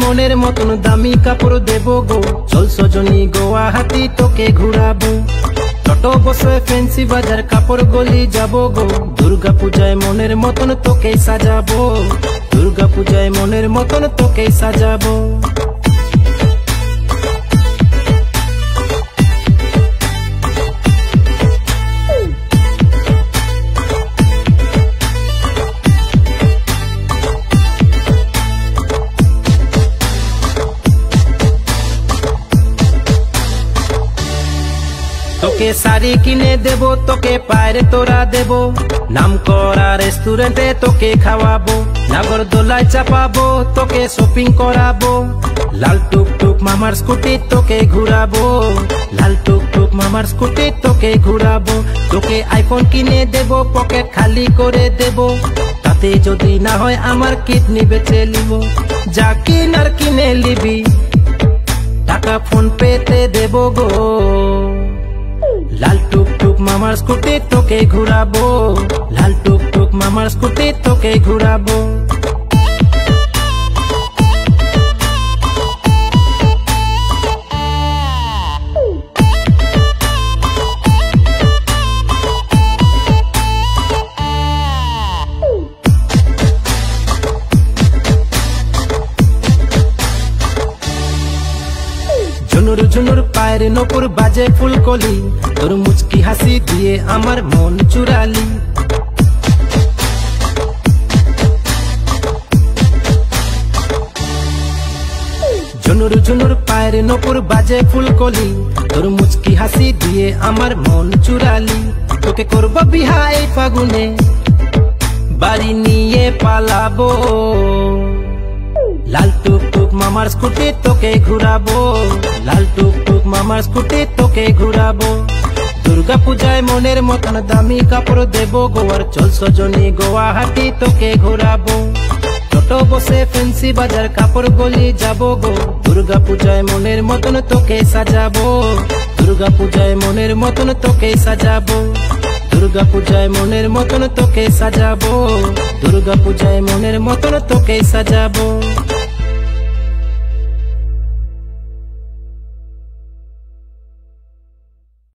মনের মতন দামি কাপড় দেব গো, চল সজনী গুয়াহাটি তোকে ঘুরাবো। টোটো বসে ফ্যান্সি বাজার কাপড় গলি যাব গো, দুর্গা পূজায় মনের মতন তোকে সাজাবো, দুর্গা পূজায় মনের মতন তোকে সাজাবো। তোকে শাড়ি কিনে দেব, তোকে পায়ের তোরা দেব, নাম করা রেস্টুরেন্টে তোকে খাওয়াবো, নাগরদোলায় চাপাবো, তোকে শপিং করাবো, লাল টুকটুক মামার স্কুটি তোকে ঘুরাবো, লাল টুকটুক মামার স্কুটি তোকে ঘুরাবো। তোকে আইফোন কিনে দেব, পকেট খালি করে দেব, তাতে যদি না হয় আমার কিডনি বেচে নিব। যা কিনার কিনে নিবি, টাকা ফোন পেতে দেব গো, লাল টুকটুক মামার স্কুটি তোকে ঘুরাবো, লাল টুকটুক মামার স্কুটি তোকে ঘুরাবো। ঝুনুর ঝুনুর পায়ের নপুর বাজে ফুলকলি, তোর মুচকি হাসি দিয়ে আমার মন চুরালি। ঝুনুর ঝুনুর পায়ের নপুর বাজে ফুলকলি, তোর মুচকি হাসি দিয়ে আমার মন চুরালি। তোকে করব বিহা এই ফাগুনে, বাড়ি নিয়ে পালাবো, লাল টুকটুক মামার স্কুটি তোকে ঘুরাবো, লাল টুকটুক মামার স্কুটি তোকে ঘুরাবো। দুর্গা পূজায় মনের মতন দামি কাপড় দেব গো, আর চল সজনী গুয়াহাটি তোকে ঘুরাবো। টোটো বসে ফ্যান্সি বাজার কাপড় গলি যাব গো, দুর্গা পূজায় মনের মতন তোকে সাজাবো, দুর্গা পূজায় মনের মতন তোকে সাজাবো, দুর্গা পূজায় মনের মতন তোকে সাজাবো, দুর্গা পূজায় মনের মতন তোকে সাজাবো।